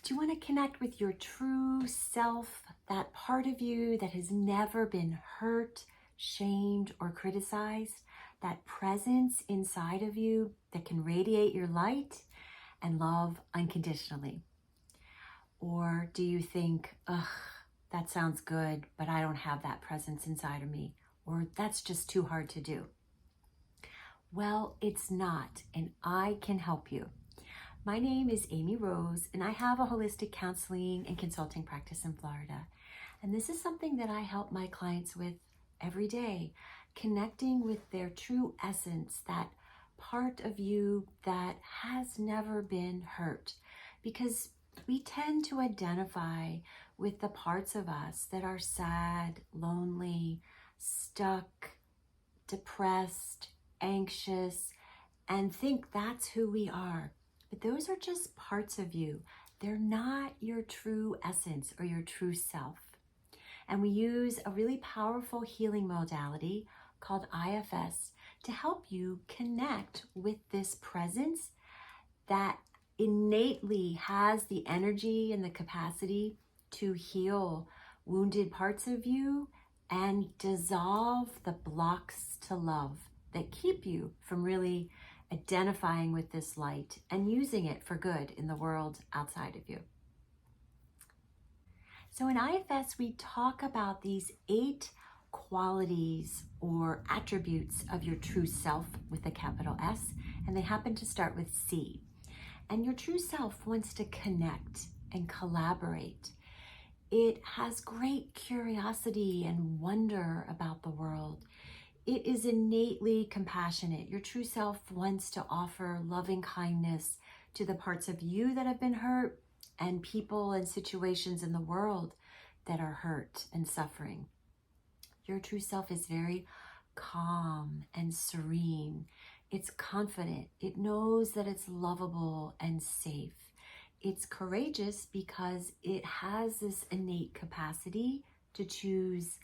Do you want to connect with your true self, that part of you that has never been hurt, shamed, or criticized? That presence inside of you that can radiate your light and love unconditionally? Or do you think, ugh, that sounds good, but I don't have that presence inside of me, or that's just too hard to do? Well, it's not, and I can help you. My name is Amy Rose, and I have a holistic counseling and consulting practice in Florida. And this is something that I help my clients with every day, connecting with their true essence, that part of you that has never been hurt. Because we tend to identify with the parts of us that are sad, lonely, stuck, depressed, anxious, and think that's who we are. But those are just parts of you. They're not your true essence or your true self. And we use a really powerful healing modality called IFS to help you connect with this presence that innately has the energy and the capacity to heal wounded parts of you and dissolve the blocks to love that keep you from really identifying with this light and using it for good in the world outside of you. So in IFS, we talk about these 8 qualities or attributes of your true self with a capital S, and they happen to start with C. And your true self wants to connect and collaborate. It has great curiosity and wonder about the world. It is innately compassionate. Your true self wants to offer loving kindness to the parts of you that have been hurt and people and situations in the world that are hurt and suffering. Your true self is very calm and serene. It's confident. It knows that it's lovable and safe. It's courageous because it has this innate capacity to choose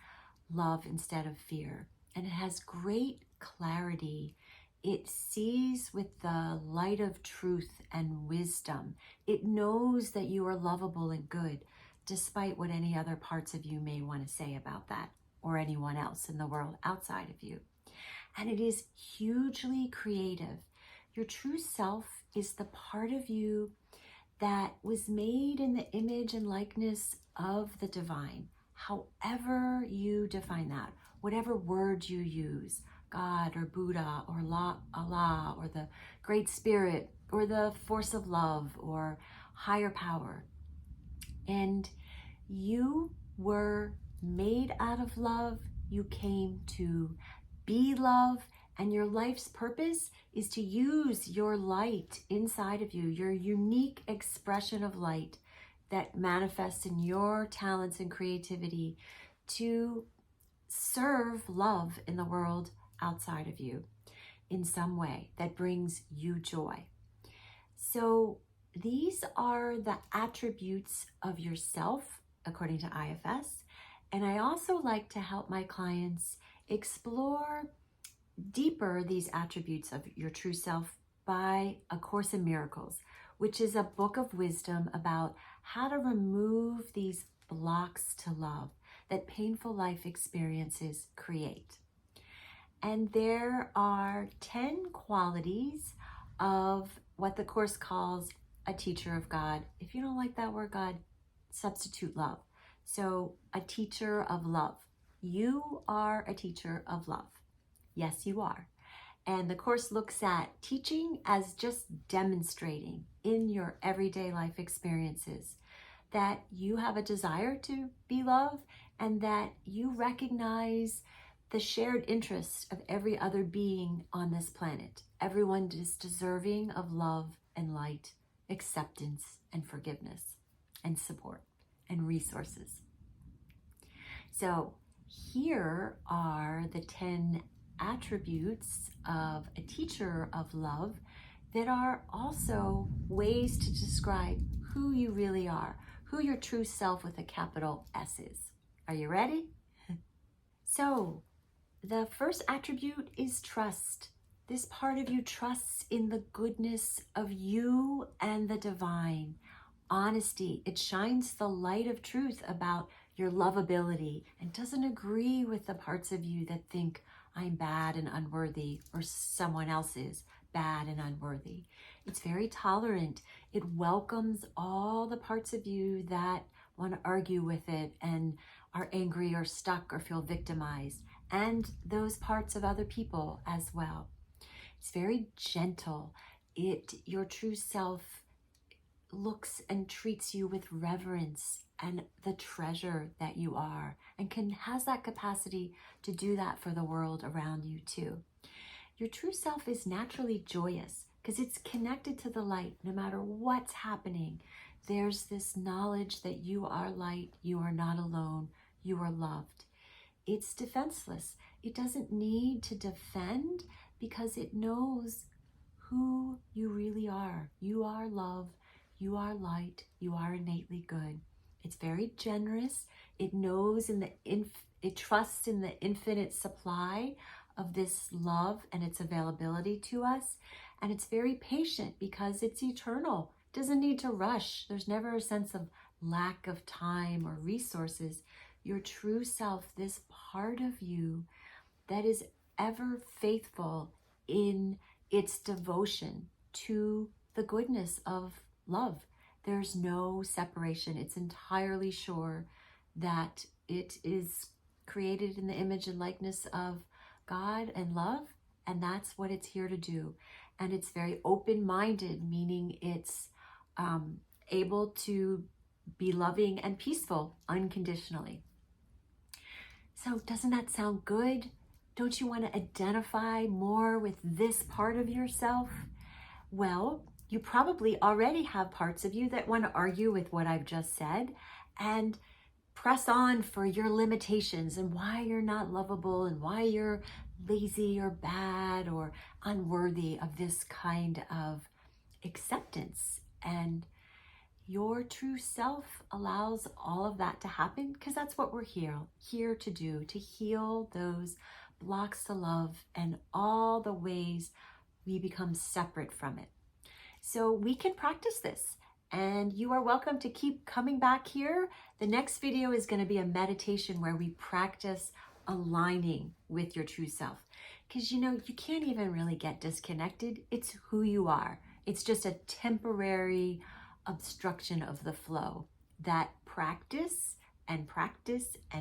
love instead of fear. And it has great clarity. It sees with the light of truth and wisdom. It knows that you are lovable and good, despite what any other parts of you may want to say about that, or anyone else in the world outside of you. And it is hugely creative. Your true self is the part of you that was made in the image and likeness of the divine, however you define that. Whatever word you use, God or Buddha or Allah or the Great Spirit or the force of love or higher power. And you were made out of love. You came to be love, and your life's purpose is to use your light inside of you, your unique expression of light that manifests in your talents and creativity to serve love in the world outside of you in some way that brings you joy. So these are the attributes of yourself according to IFS. And I also like to help my clients explore deeper these attributes of your true self by A Course in Miracles, which is a book of wisdom about how to remove these blocks to love that painful life experiences create. And there are 10 qualities of what the Course calls a teacher of God. If you don't like that word God, substitute love. So a teacher of love. You are a teacher of love. Yes, you are. And the Course looks at teaching as just demonstrating in your everyday life experiences that you have a desire to be love and that you recognize the shared interests of every other being on this planet. Everyone is deserving of love and light, acceptance and forgiveness and support and resources. So here are the 10 attributes of a teacher of love that are also ways to describe who you really are, who your true self with a capital S is. Are you ready? So the first attribute is trust. This part of you trusts in the goodness of you and the divine. honesty. It shines the light of truth about your lovability and doesn't agree with the parts of you that think I'm bad and unworthy, or someone else is bad and unworthy. It's very tolerant. It welcomes all the parts of you that want to argue with it and are angry or stuck or feel victimized, and those parts of other people as well. It's very gentle. Your true self looks and treats you with reverence and the treasure that you are, and has that capacity to do that for the world around you too. Your true self is naturally joyous because it's connected to the light. No matter what's happening, there's this knowledge that you are light, you are not alone, you are loved. It's defenseless. It doesn't need to defend because it knows who you really are. You are love, you are light, you are innately good. It's very generous. It knows it trusts in the infinite supply of this love and its availability to us. And it's very patient because it's eternal. It doesn't need to rush. There's never a sense of lack of time or resources. Your true self, this part of you that is ever faithful in its devotion to the goodness of love. There's no separation. It's entirely sure that it is created in the image and likeness of God and love, and that's what it's here to do. And it's very open-minded, meaning it's able to be loving and peaceful unconditionally. So doesn't that sound good? Don't you want to identify more with this part of yourself? Well, you probably already have parts of you that want to argue with what I've just said and press on for your limitations and why you're not lovable and why you're lazy or bad or unworthy of this kind of acceptance. And your true self allows all of that to happen because that's what we're here to do, to heal those blocks to love and all the ways we become separate from it. So we can practice this, and you are welcome to keep coming back here. The next video is going to be a meditation where we practice aligning with your true self, because you can't even really get disconnected. It's who you are. It's just a temporary obstruction of the flow that practice and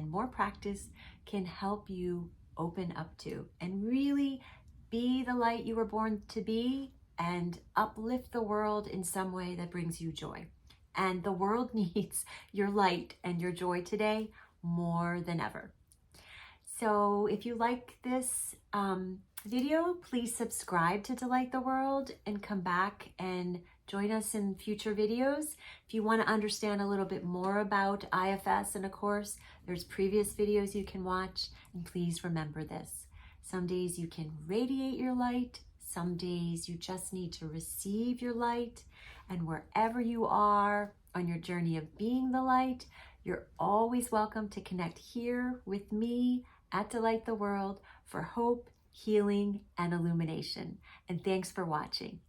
more practice can help you open up to and really be the light you were born to be and uplift the world in some way that brings you joy. And the world needs your light and your joy today more than ever. So if you like this video, please subscribe to Delight the World and come back and join us in future videos. If you want to understand a little bit more about IFS and a course, there's previous videos you can watch. And please remember this. Some days you can radiate your light. Some days you just need to receive your light. And wherever you are on your journey of being the light, you're always welcome to connect here with me at Delight the World for hope, healing, and illumination. And thanks for watching.